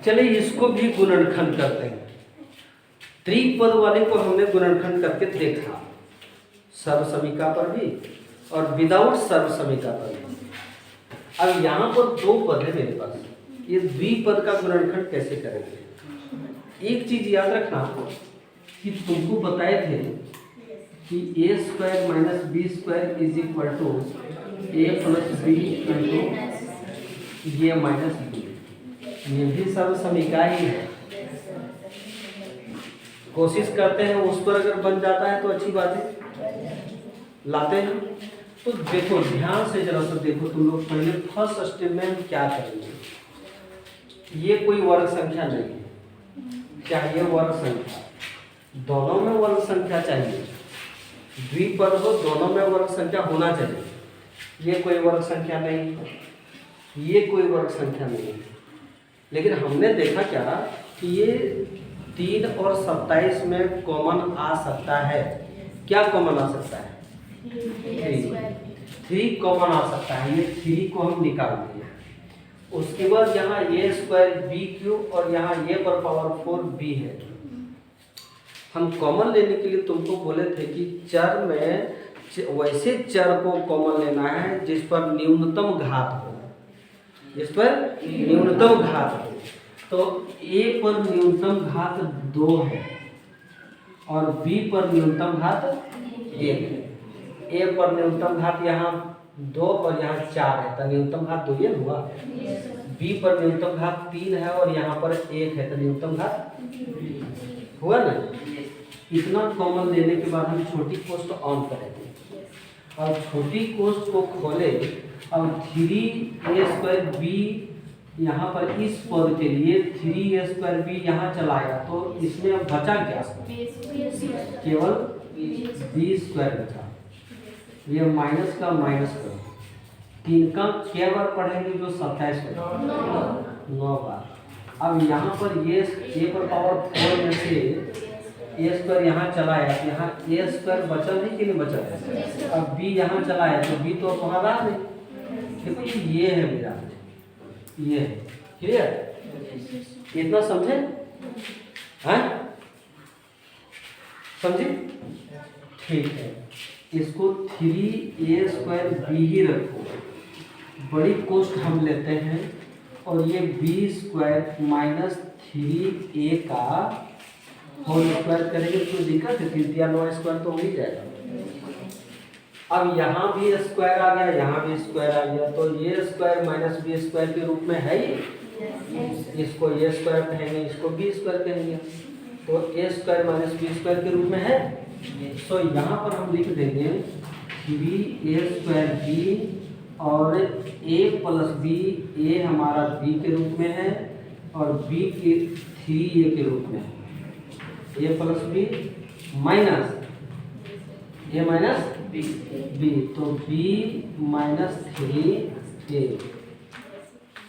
चलिए इसको भी गुणनखंड करते हैं। त्रिपद वाले को हमने गुणनखंड करके देखा, सर्वसमीका पर भी और विदाउट सर्वसमीका पर भी। अब यहाँ पर दो पद है मेरे पास, ये द्विपद का गुणनखंड कैसे करेंगे? एक चीज याद रखना कि तुमको बताए थे कि a square minus B square is equal to A plus B into ये माइनस बी। ये भी सर्वसमीका ही है। कोशिश करते हैं उस पर अगर बन जाता है तो अच्छी बात है, लाते हैं। तो देखो ध्यान से जरा सा देखो तुम लोग, पहले फर्स्ट स्टेप में हम क्या करेंगे। ये कोई वर्ग संख्या नहीं है, चाहिए वर्ग संख्या, दोनों में वर्ग संख्या चाहिए। द्विपद हो दोनों में वर्ग संख्या होना चाहिए। ये कोई वर्ग संख्या नहीं, ये कोई वर्ग संख्या नहीं है। लेकिन हमने देखा क्या कि ये 3 और 27 में कॉमन आ सकता है। क्या कॉमन आ सकता है? 3 कॉमन आ सकता है। ये 3 को हम निकाल देंगे। उसके बाद यहाँ ए स्क्वायर बी क्यूब और यहाँ ए पर पावर 4 बी है। हम कॉमन लेने के लिए तुमको बोले थे कि चर में वैसे चर को कॉमन लेना है जिस पर न्यूनतम घात हो, जिस पर न्यूनतम घात हो। तो ए पर न्यूनतम घात 2 है और बी पर न्यूनतम घात 1 है। ए पर न्यूनतम घात यहाँ 2 और यहाँ 4 है, तो न्यूनतम घात 2 ये हुआ। बी पर न्यूनतम घात 3 है और यहाँ पर 1 है, तो न्यूनतम घात हुआ ना। इतना कॉमन लेने के बाद हम छोटी कोष्ठ ऑन करेंगे और छोटी कोष्ठ को खोले और 3a स्क्वायर बी यहाँ पर इस पद के लिए 3a स्क्वायर बी यहाँ चलाया, तो इसमें अब बचा क्या? केवल b स्क्वायर बचा। ये माइनस का माइनस करो, 3 का क्या बार पढ़ेंगे? जो 27 का 9 बार। अब यहाँ पर ये a पर पावर 4 में से ए स्क्वायर यहाँ चलाया, यहाँ ए स्क्वायर बचा नहीं कि नहीं बचा? अब बी यहाँ चलाया तो बी तो तुम्हारा नहीं। देखो ये है मेरा, ये है। क्लियर? इतना समझे? हैं? समझे? ठीक है, इसको 3a स्क्वायर बी ही रखो। बड़ी कोष्ठ हम लेते हैं और ये बी स्क्वायर माइनस 3a का होल स्क्वायर करेंगे तो दिक्कत है, 3 9 स्क्वायर तो हो ही जाएगा। अब यहाँ भी स्क्वायर आ गया, यहाँ भी स्क्वायर आ गया, तो ये स्क्वायर माइनस बी स्क्वायर के रूप में है ही। इसको ए स्क्वायर कहेंगे, इसको बी स्क्वायर कहेंगे, तो ए स्क्वायर माइनस बी स्क्वायर के रूप में है। तो यहाँ पर हम लिख देंगे 3a स्क्वायर बी और a प्लस बी, ए हमारा b के रूप में है और b के 3a के रूप में है। ए प्लस बी माइनस ए माइनस बी, तो बी माइनस 3a।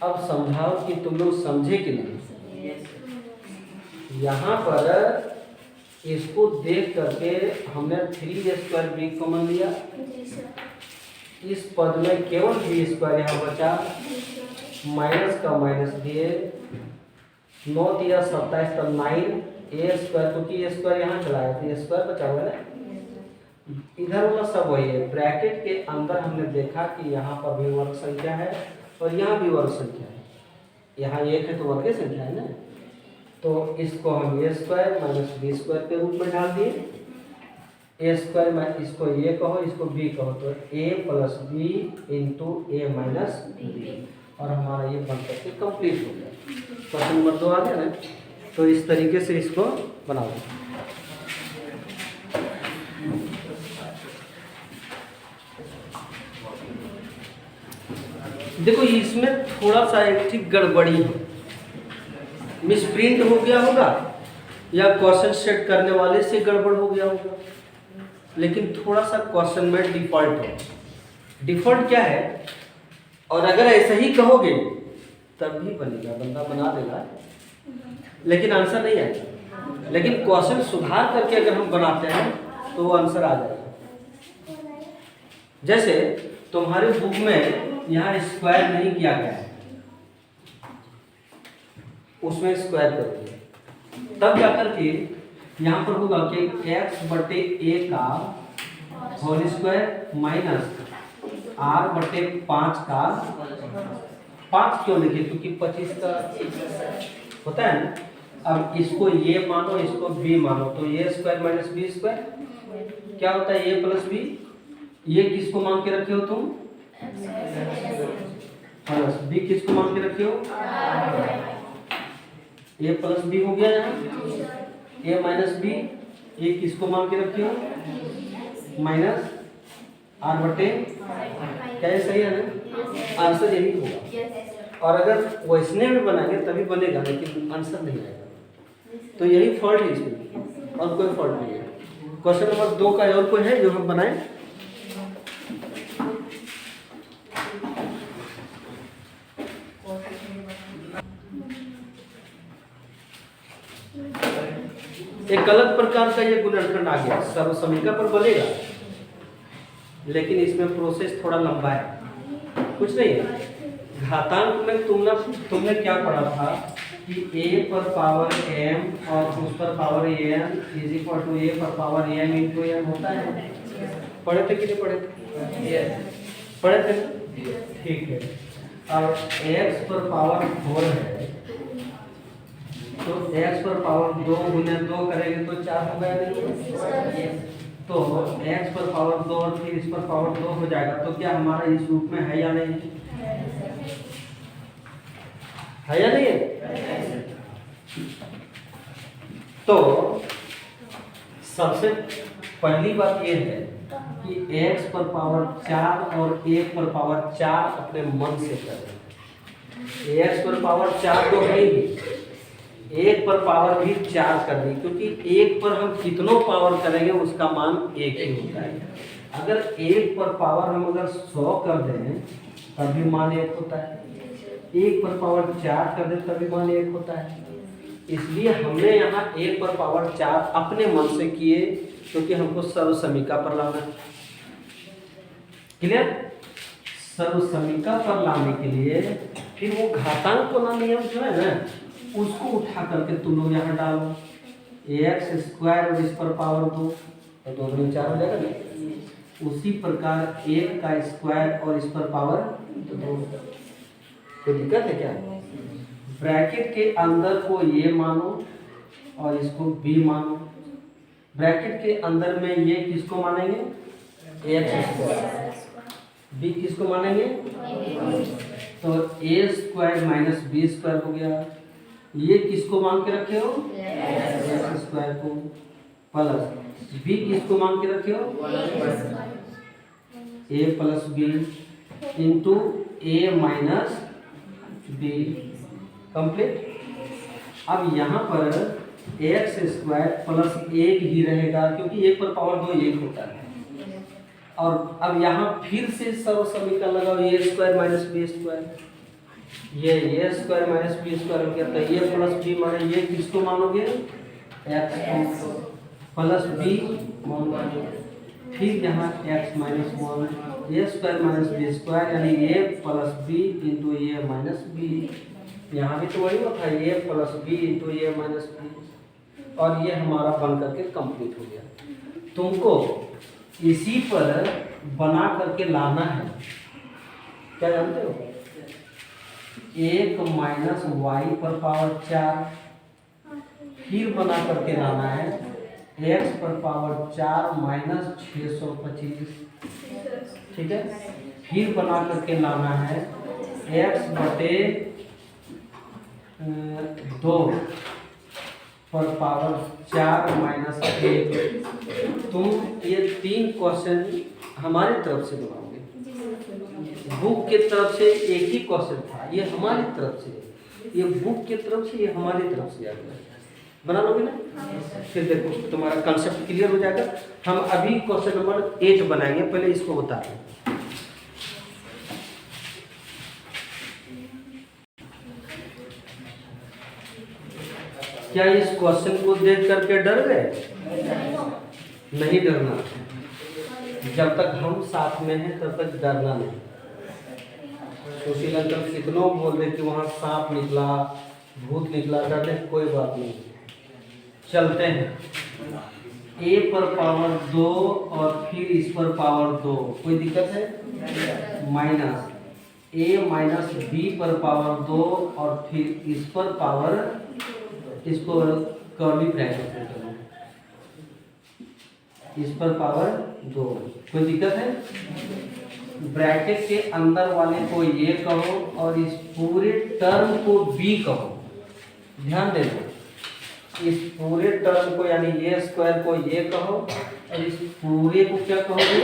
अब समझाओ कि तुम लोग समझे कि नहीं? यहाँ पर इसको देख करके हमने 3a स्क्वायर बी कॉमन लिया। इस पद में केवल बी स्क्वायर यहाँ बचा, माइनस का माइनस दिए, 9 3 27 तब 9 ए स्क्वायर, क्योंकि ए स्क्वायर यहाँ चलाया तो ए स्क्वायर बचा हुआ है। इधर वाला सब वही है। ब्रैकेट के अंदर हमने देखा कि यहाँ पर भी वर्ग संख्या है और यहाँ भी वर्ग संख्या है। यहाँ 1 है तो वर्ग संख्या है ना, तो इसको हम ए स्क्वायर माइनस बी स्क्वायर के रूप में डाल दिए। ए स्क्वायर में इसको ए कहो, इसको बी कहो, तो ए प्लस बी इंटू ए माइनस बी, और हमारा ये बन करके कंप्लीट हो गया। क्वेश्चन नंबर 2 आ गया ना। तो इस तरीके से इसको बनाओ। देखो इसमें थोड़ा सा एक ठीक गड़बड़ी है, मिसप्रिंट हो गया होगा या क्वेश्चन सेट करने वाले से गड़बड़ हो गया होगा, लेकिन थोड़ा सा क्वेश्चन में डिफॉल्ट है। डिफॉल्ट क्या है? और अगर ऐसा ही कहोगे तब भी बनेगा, बंदा बना देगा, लेकिन आंसर नहीं आएगा। लेकिन क्वेश्चन सुधार करके अगर हम बनाते हैं तो वो आंसर आ जाएगा। जैसे तुम्हारे बुक में यहाँ स्क्वायर नहीं किया गया है, उसमें स्क्वायर करोगे, तब जाकर के यहाँ पर होगा कि x बटे a का होल स्क्वायर माइनस r बटे 5 का 5 क्यों लिखे, क्योंकि 25 का होता है ना। अब इसको ये मानो, इसको b मानो, तो a square minus b square क्या होता है, a प्लस b। ये किसको मान के रखे हो तुम, प्लस b किसको मान के रखे हो, a प्लस b हो गया यहाँ, a माइनस b, ये किसको मान के रखे हो, माइनस r बटे, क्या ये सही है ना, आंसर यही होगा। और अगर वैसने में बनाएंगे तभी बनेगा, लेकिन आंसर नहीं आएगा। तो यही फॉल्ट है इसमें, और कोई फॉल्ट नहीं है। क्वेश्चन नंबर 2 का और कोई है जो हम बनाएं। एक अलग प्रकार का ये गुणनखंड आ गया, सर्वसमीका पर बनेगा, लेकिन इसमें प्रोसेस थोड़ा लंबा है, कुछ नहीं है। घातांक में तुमने क्या पढ़ा था कि a पर पावर m और उस पर power n is equal to a पर पावर m इंटू n होता है। पढ़े थे कि नहीं पढ़े थे? पढ़े थे, ठीक है। और x पर पावर 4 है, तो x पर पावर 2 गुने 2 करेंगे तो 4 हो गया नहीं, तो x पर पावर 2 और फिर इस पर पावर 2 हो जाएगा। तो क्या हमारा इस रूप में है या नहीं है या नहीं है? तो सबसे पहली बात यह है कि x पर पावर 4 और 1 पर पावर 4 अपने मन से करें। x पर पावर 4 तो है ही, 1 पर पावर भी 4 कर दी, क्योंकि 1 पर हम कितनों पावर करेंगे उसका मान 1 ही होता है। अगर 1 पर पावर हम अगर 100 कर दें तब भी मान 1 होता है, 1 पर पावर 4 कर दें तभी मान 1 होता है। इसलिए हमने यहाँ 1 पर पावर 4 अपने मन से किए, क्योंकि हमको सर्वसमीका पर लाना है। क्लियर? सर्वसमीका पर लाने के लिए फिर वो घातांक वाला नियम जो है ना, उसको उठा करके तुम लोग यहाँ डालो, एक्स स्क्वायर और इस पर पावर 2, तो 2 दूनी 4 हो जाएगा ना। उसी प्रकार 1 का स्क्वायर और इस पर पावर 2, कोई दिक्कत है क्या? ब्रैकेट के अंदर को ये मानो और इसको b मानो। ब्रैकेट के अंदर में ये किसको मानेंगे, एक्स स्क्वायर, b किसको मानेंगे, तो a square minus b square हो गया। ये किसको मान के रखे हो, एक्स स्क्वायर को, प्लस b किसको मान के रखे हो, a plus b into a minus b, complete. अब यहाँ पर एक्स स्क्वायर प्लस 1 ही रहेगा, क्योंकि 1 पर पावर 2 1 होता है। और अब यहाँ फिर से सर्वसमीकरण लगाओ, ए स्क्वायर माइनस बी स्क्वायर, ये a square minus B square हो गया, तो ये प्लस बी माने ये किसको मानोगे, एक्स प्लस बी मानोगे। फिर यहाँ एक्स माइनस 1, ए स्क्वायर माइनस बी स्क्वायर, यानी ए प्लस बी इंटू ए माइनस बी। यहाँ भी तो वही होता है, ए प्लस बी इंटू ए माइनस बी, और ये हमारा बन करके कंप्लीट हो गया। तुमको इसी पर बना करके लाना है, क्या जानते हो, 1 माइनस वाई पर पावर 4, फिर बना करके लाना है x पर पावर 4 माइनस 625, ठीक है। फिर बना करके लाना है x बटे 2 पर पावर 4 माइनस 1। तुम ये 3 क्वेश्चन हमारी तरफ से बनाओगे, बुक के तरफ से एक ही क्वेश्चन था, ये हमारी तरफ से, ये बुक के तरफ से, ये हमारी तरफ से आएगा। बना लोगे ना? फिर देखो तुम्हारा कंसेप्ट क्लियर हो जाएगा। हम अभी क्वेश्चन नंबर 8 बनाएंगे, पहले इसको बता दें। क्या इस क्वेश्चन को देख करके डर गए? नहीं डरना, जब तक हम साथ में हैं तब तक डरना नहीं। सुशील अंकल कितनों बोल रहे कि वहाँ सांप निकला, भूत निकला करते, कोई बात नहीं, चलते हैं। a पर पावर 2 और फिर इस पर पावर 2, कोई दिक्कत है? माइनस a माइनस b पर पावर 2 और फिर इस पर पावर, इसको कर्ली ब्रैकेट में करो, इस पर पावर 2, कोई दिक्कत है? ब्रैकेट के अंदर वाले को ये कहो और इस पूरे टर्म को b कहो। ध्यान दे दो, इस पूरे टर्म को यानी ये स्क्वायर को ये कहो और इस पूरे को क्या कहोगे?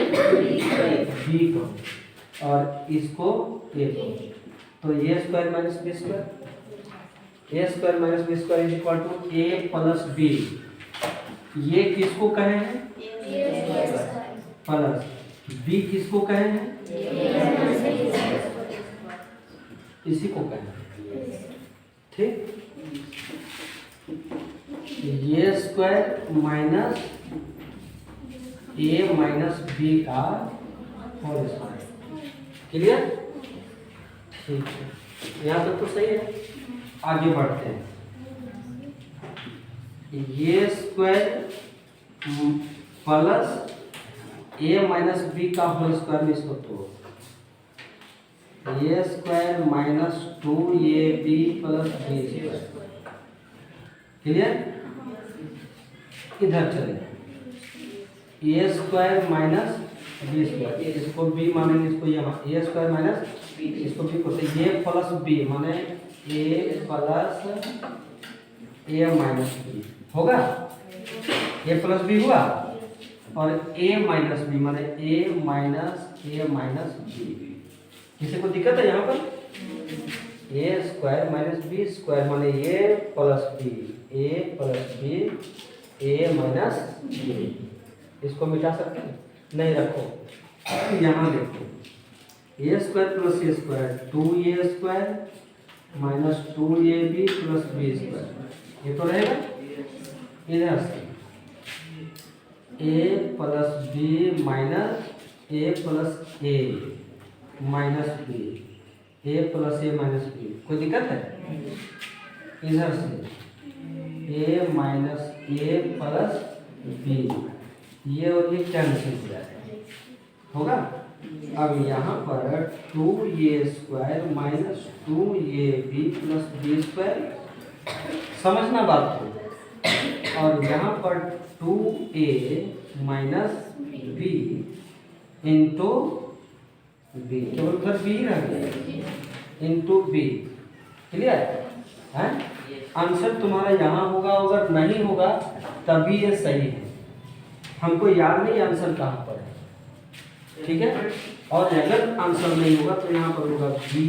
b कहो और इसको a कहो। तो ये square minus B square, A square minus B square is equal to A plus B. ये किसको कहे हैं? प्लस बी किसको कहे हैं? इसी को कहे हैं, ठीक। ये स्क्वायर माइनस ए माइनस बी का होल स्क्वायर, क्लियर? ठीक है, यहाँ तक तो सही है। आगे बढ़ते हैं। ये square plus a minus b का होल स्क्वायर में इसको तोड़, a square minus 2ab plus B square, clear? इधर चले, a square minus B square, इसको बी मानेंगे, इसको ये ए स्क्वायर माइनस इसको बी को, तो ये प्लस बी माने a plus a minus b होगा, ए प्लस बी हुआ, और ए माइनस बी माने ए माइनस बी। किसी को दिक्कत है यहाँ पर? A square minus B square माने a plus b a minus b. इसको मिटा सकते हैं? नहीं, रखो। यहाँ देखो, a square plus a square 2a square minus 2ab plus B square, ये तो रहेगा। इधर से a plus b minus a plus a minus b, a plus a minus b, कोई दिक्कत है? इधर से a minus a plus B, ये और ये कैंसिल हो जाएगा, होगा। अब यहाँ पर 2a square minus 2ab plus B square, समझना बात को। और यहाँ पर 2a minus B into B, केवल उधर बी रह गया, इंटू बी, क्लियर है? आंसर तुम्हारा यहाँ होगा, अगर नहीं होगा तभी ये सही है। हमको याद नहीं आंसर कहाँ पर है, ठीक है? और अगर आंसर नहीं होगा तो यहाँ पर होगा b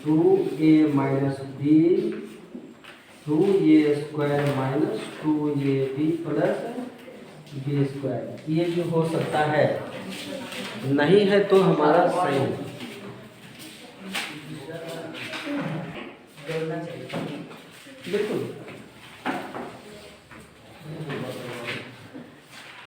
2a minus b 2a square minus 2ab plus B square. ये भी हो सकता है, नहीं है तो हमारा सही है।